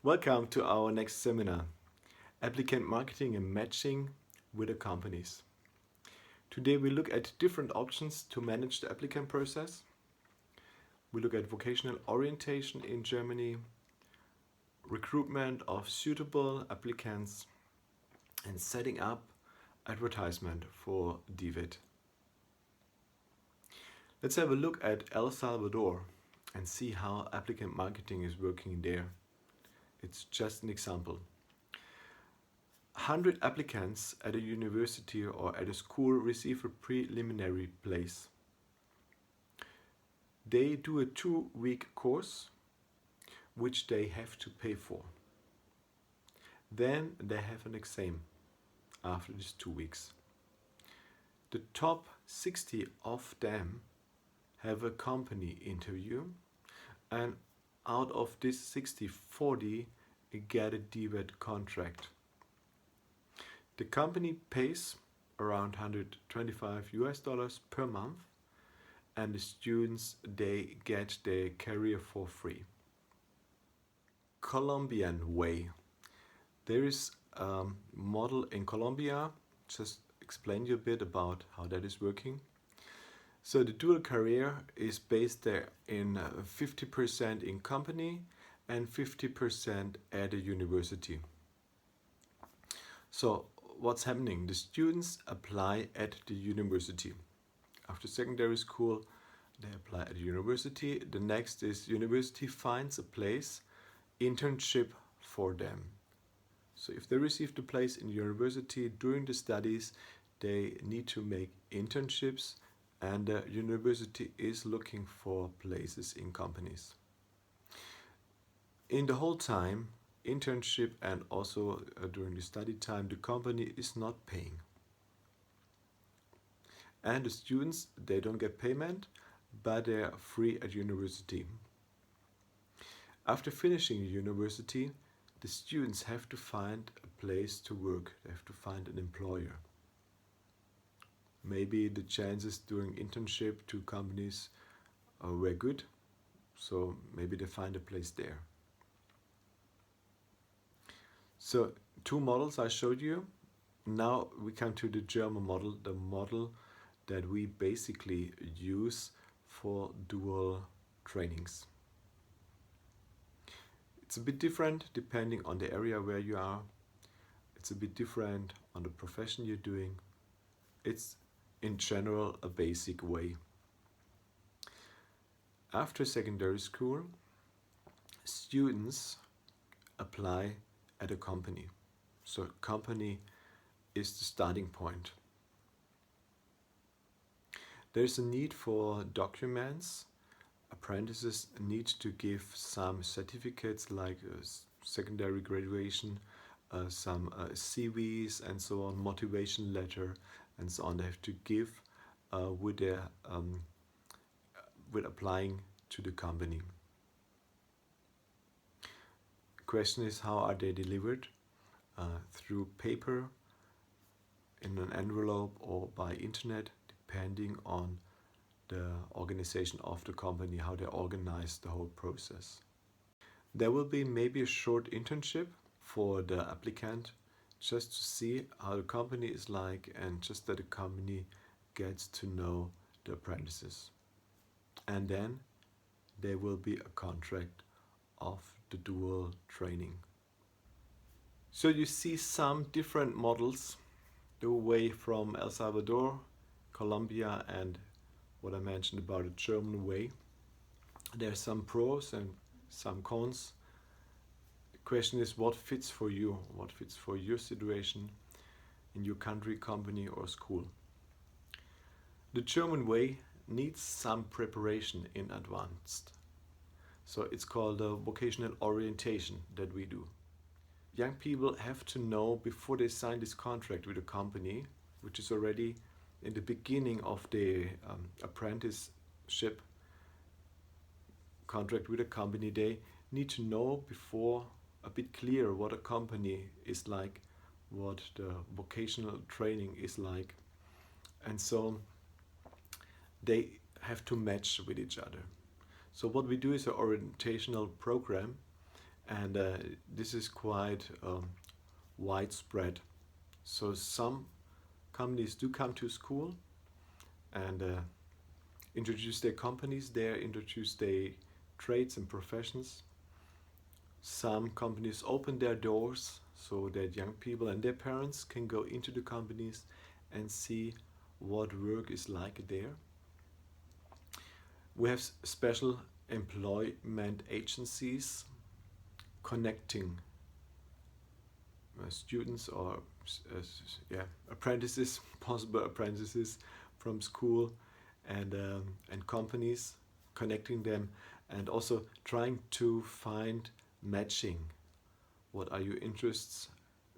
Welcome to our next seminar, Applicant Marketing and Matching with the Companies. Today we look at different options to manage the applicant process. We look at vocational orientation in Germany, recruitment of suitable applicants, and setting up advertisement for IDVET. Let's have a look at El Salvador and see how applicant marketing is working there. It's just an example. 100 applicants at a university or at a school receive a preliminary place. They do a 2-week course, which they have to pay for. Then they have an exam after these 2 weeks. The top 60 of them have a company interview, and out of this 60, 40 get a IDVET contract. The company pays around $125 per month, and the students, they get their career for free. Colombian way. There is a model in Colombia. Just explain you a bit about how that is working. So the dual career is based there in 50% in company and 50% at a university. So what's happening? The students apply at the university. After secondary school, they apply at the university. The next is university finds a place, internship for them. So if they receive the place in university during the studies, they need to make internships, and the university is looking for places in companies. In the whole time, internship and also during the study time, the company is not paying. And the students, they don't get payment, but they are free at university. After finishing university, the students have to find a place to work. They have to find an employer. Maybe the chances during internship to companies were good, so maybe they find a place there. So 2 models I showed you. Now we come to the German model, the model that we basically use for dual trainings. It's a bit different depending on the area where you are. It's a bit different on the profession you're doing. It's in general a basic way. After secondary school, students apply at a company. So company is the starting point. There's a need for documents. Apprentices need to give some certificates like secondary graduation, some CVs and so on, motivation letter and so on. They have to give with applying to the company. The question is, how are they delivered? Through paper, in an envelope, or by internet, depending on the organization of the company, how they organize the whole process. There will be maybe a short internship for the applicant, just to see how the company is like and just that the company gets to know the apprentices. And then there will be a contract of the dual training. So you see some different models, the way from El Salvador, Colombia, and what I mentioned about the German way. There are some pros and some cons. The question is, what fits for you? What fits for your situation in your country, company, or school? The German way needs some preparation in advance. So it's called a vocational orientation that we do. Young people have to know before they sign this contract with a company, which is already in the beginning of the apprenticeship contract with a company, they need to know before a bit clear what a company is like, what the vocational training is like, and so they have to match with each other. So what we do is an orientational program, and this is quite widespread. So some companies do come to school and introduce their companies there, introduce their trades and professions. Some companies open their doors so that young people and their parents can go into the companies and see what work is like there. We have special employment agencies connecting students or apprentices, possible apprentices from school and companies, connecting them and also trying to find matching. What are your interests?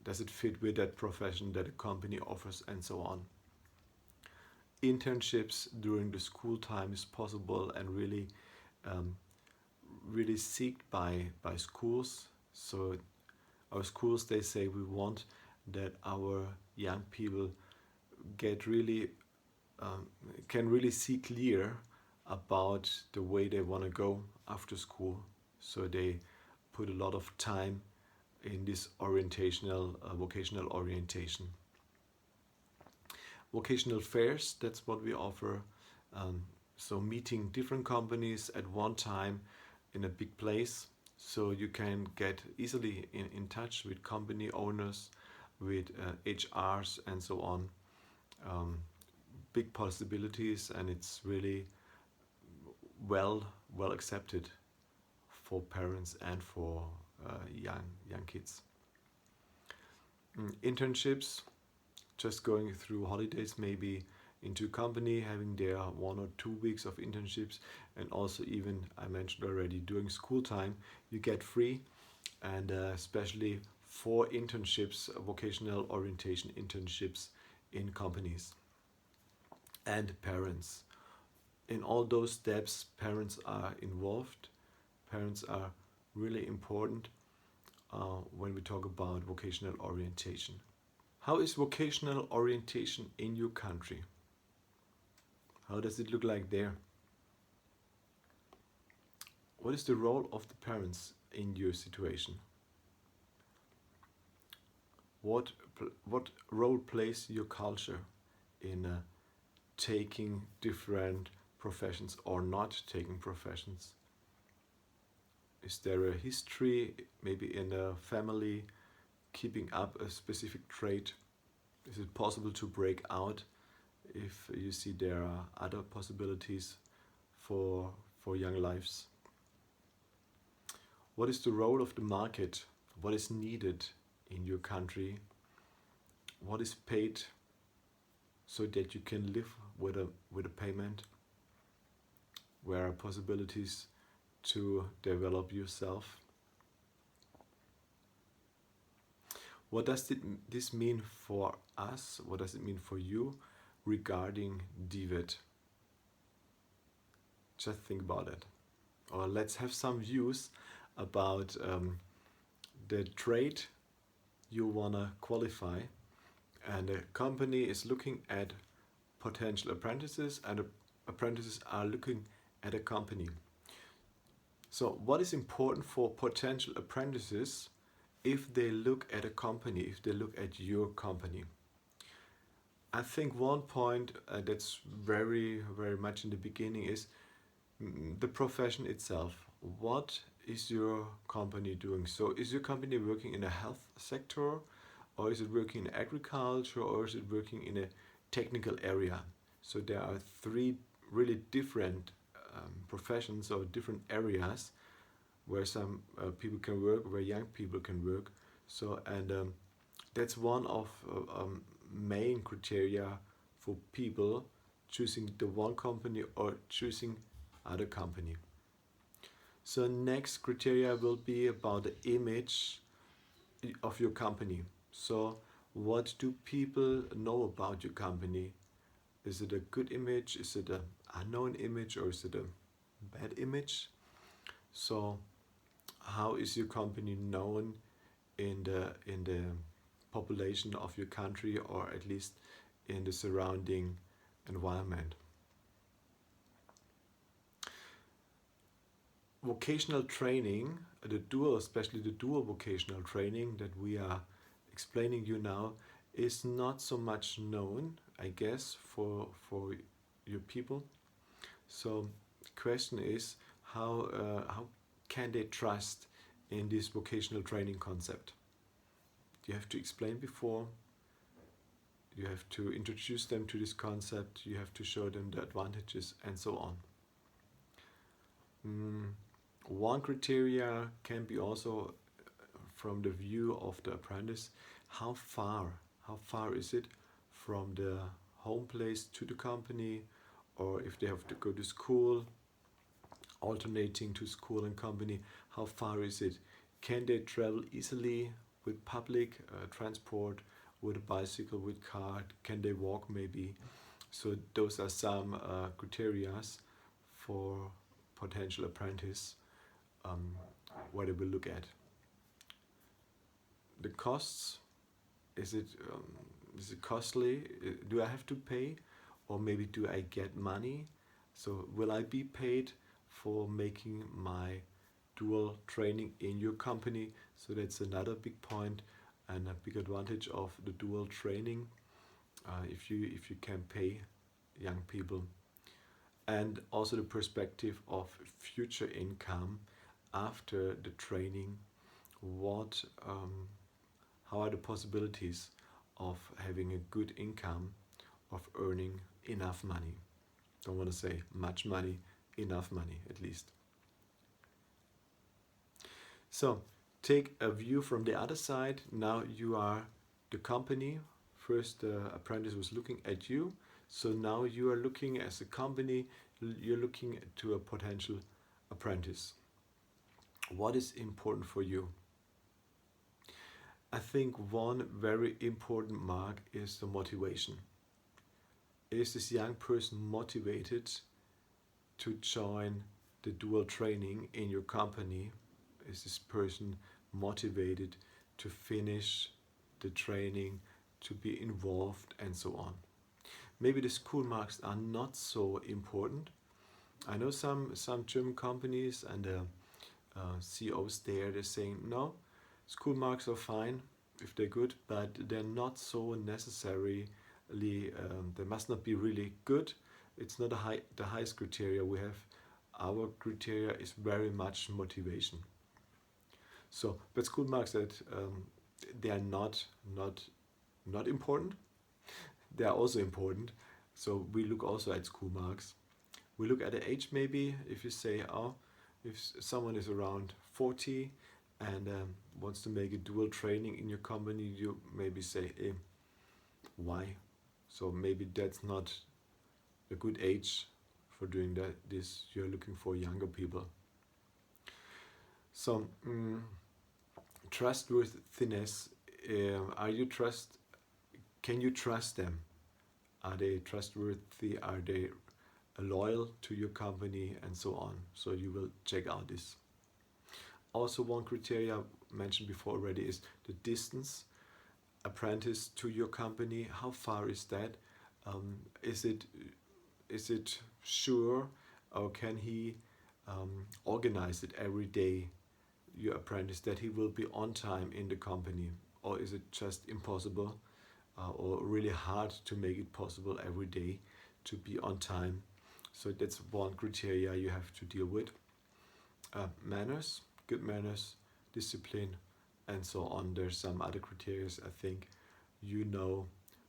Does it fit with that profession that a company offers, and so on. Internships during the school time is possible and really sought by schools. So our schools, they say we want that our young people get really can really see clear about the way they want to go after school. So they put a lot of time in this vocational orientation. Vocational fairs, that's what we offer. So meeting different companies at one time in a big place, so you can get easily in touch with company owners, with HRs and so on. Big possibilities, and it's really well accepted for parents and for young kids. Internships, just going through holidays maybe into a company, having there 1 or 2 weeks of internships, and also even, I mentioned already, during school time you get free, and especially for internships, vocational orientation internships in companies. And parents. In all those steps, parents are involved. Parents are really important when we talk about vocational orientation. How is vocational orientation in your country? How does it look like there? What is the role of the parents in your situation? What role plays your culture in taking different professions or not taking professions? Is there a history, maybe in a family, keeping up a specific trait? Is it possible to break out if you see there are other possibilities for young lives? What is the role of the market? What is needed in your country? What is paid so that you can live with a payment? Where are possibilities to develop yourself? What does this mean for us? What does it mean for you regarding DVET? Just think about it. Or let's have some views about the trade you wanna qualify, and a company is looking at potential apprentices, and apprentices are looking at a company. So what is important for potential apprentices if they look at a company, if they look at your company? I think one point that's very much in the beginning is the profession itself. What is your company doing? So is your company working in a health sector, or is it working in agriculture, or is it working in a technical area? So there are 3 really different professions or different areas where some people can work, where young people can work. So, and that's one of main criteria for people choosing the one company or choosing other company. So next criteria will be about the image of your company. So what do people know about your company? Is it a good image? Is it an unknown image, or is it a bad image? So how is your company known in the population of your country, or at least in the surrounding environment? vocational training, especially the dual vocational training that we are explaining you now, is not so much known, I guess, for your people. So the question is, how can they trust in this vocational training concept? You have to explain before, you have to introduce them to this concept, you have to show them the advantages, and so on. One criteria can be also from the view of the apprentice, how far is it from the home place to the company, or if they have to go to school, alternating to school and company, how far is it? Can they travel easily with public transport, with a bicycle, with car? Can they walk maybe? So those are some criteria for potential apprentice, what they will look at. The costs, is it costly? Do I have to pay, or maybe do I get money? So will I be paid for making my dual training in your company? So that's another big point and a big advantage of the dual training, if you can pay young people. And also the perspective of future income after the training. How are the possibilities of having a good income, of earning enough money? Don't want to say much money, enough money at least. So take a view from the other side. Now you are the company. First the apprentice was looking at you. So now you are looking as a company, you're looking to a potential apprentice. What is important for you? I think one very important mark is the motivation. Is this young person motivated to join the dual training in your company? Is this person motivated to finish the training, to be involved, and so on? Maybe the school marks are not so important. I know some German companies and the CEOs there, they're saying, no, school marks are fine if they're good, but they're not so necessarily, they must not be really good. It's not the highest criteria we have. Our criteria is very much motivation. So, but school marks, that they are not important. They are also important. So we look also at school marks. We look at the age maybe. If you say, if someone is around 40 and wants to make a dual training in your company, you maybe say, why? So maybe that's not a good age for doing this. You're looking for younger people. So trustworthiness. Can you trust them? Are they trustworthy? Are they loyal to your company, and so on? So you will check out this. Also, one criteria mentioned before already is the distance. Apprentice to your company, how far is that? Is it sure, or can he organize it every day, your apprentice, that he will be on time in the company? Or is it just impossible or really hard to make it possible every day to be on time? So that's one criteria you have to deal with. Manners, good manners, discipline, and so on. There's some other criteria I think you know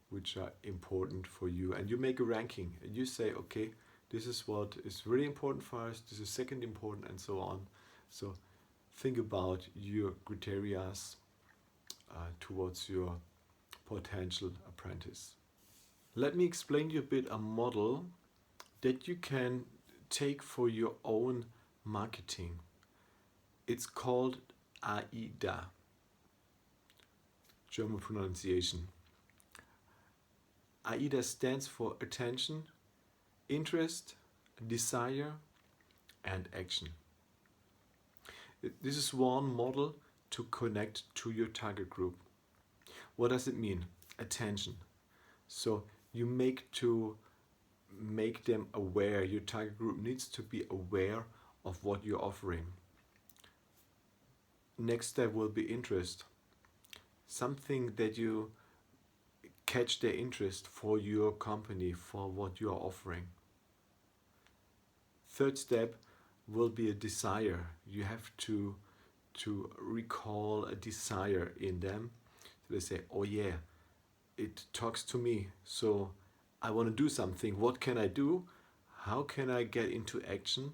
which are important for you, and you make a ranking and you say, okay, this is what is really important for us, this is second important, and so on. So think about your criteria towards your potential apprentice. Let me explain you a bit a model that you can take for your own marketing. It's called AIDA, German pronunciation. AIDA stands for attention, interest, desire, and action. This is one model to connect to your target group. What does it mean? Attention. So you make them aware, your target group needs to be aware of what you're offering. Next step will be interest. Something that you catch their interest for your company, for what you are offering. Third step will be a desire. You have to recall a desire in them. So they say, oh yeah, it talks to me, so I want to do something. What can I do? How can I get into action?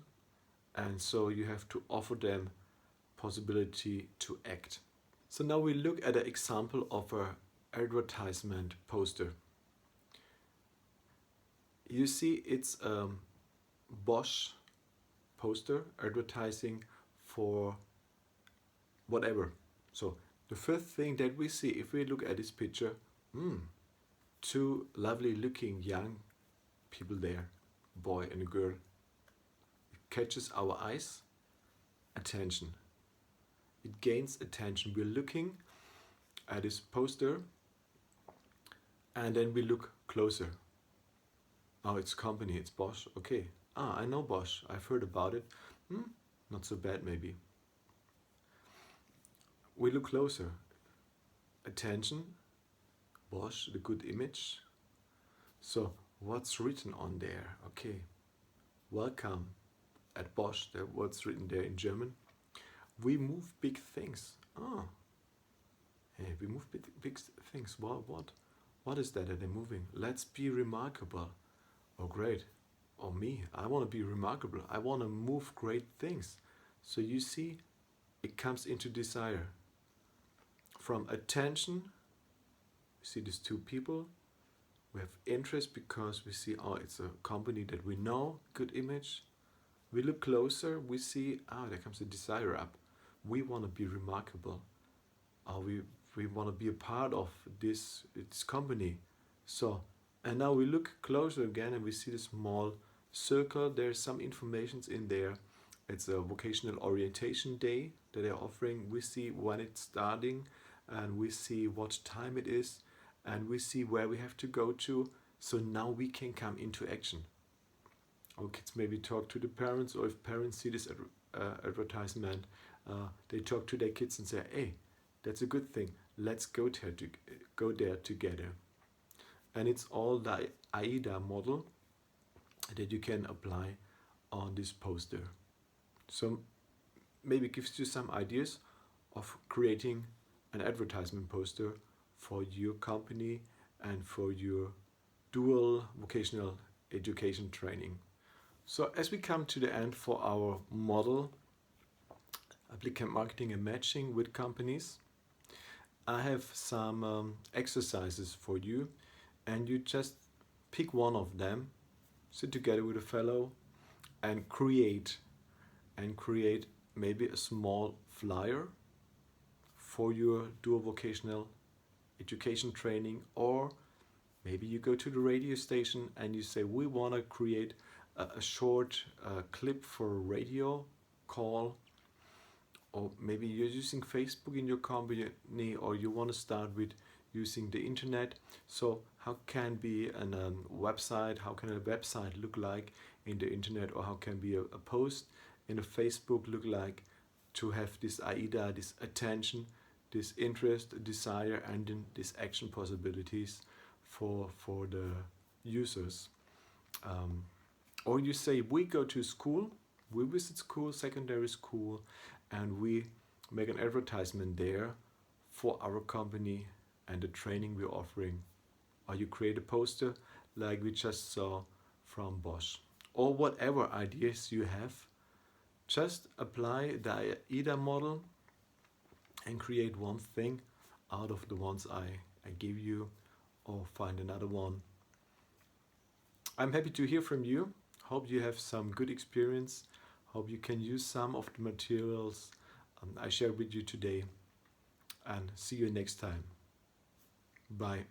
And so you have to offer them possibility to act. So now we look at an example of an advertisement poster. You see, it's a Bosch poster advertising for whatever. So the first thing that we see, if we look at this picture, two lovely looking young people there, boy and a girl. It catches our eyes, attention. It gains attention. We're looking at this poster and then we look closer. Oh, it's company, it's Bosch. Okay. I know Bosch. I've heard about it. Not so bad maybe. We look closer. Attention. Bosch, the good image. So what's written on there? Okay. Welcome at Bosch. What's written there in German? We move big things. Hey, we move big things. What is that they're moving? Let's be remarkable. Oh, great. Oh, me. I want to be remarkable. I want to move great things. So you see, it comes into desire. From attention, we see these two people. We have interest because we see, oh, it's a company that we know, good image. We look closer, we see, there comes a desire up. We want to be remarkable. We want to be a part of this company. So, and now we look closer again and we see the small circle. There's some informations in there. It's a vocational orientation day that they're offering. We see when it's starting and we see what time it is and we see where we have to go to. So now we can come into action. Our kids maybe talk to the parents, or if parents see this advertisement, they talk to their kids and say, hey, that's a good thing. Let's go there together. And it's all the AIDA model that you can apply on this poster. So maybe it gives you some ideas of creating an advertisement poster for your company and for your dual vocational education training. So as we come to the end for our model, applicant marketing and matching with companies, I have some exercises for you, and you just pick one of them, sit together with a fellow and create maybe a small flyer for your dual vocational education training, or maybe you go to the radio station and you say, we want to create a short clip for a radio call, or maybe you're using Facebook in your company, or you want to start with using the internet. So how can be a website, how can a website look like in the internet, or how can be a post in a Facebook look like to have this AIDA, this attention, this interest, desire, and then these action possibilities for the users. Or you say, we go to school, we visit school, secondary school, and we make an advertisement there for our company and the training we're offering. Or you create a poster like we just saw from Bosch. Or whatever ideas you have, just apply the AIDA model and create one thing out of the ones I give you, or find another one. I'm happy to hear from you. Hope you have some good experience. Hope you can use some of the materials I shared with you today. And see you next time. Bye.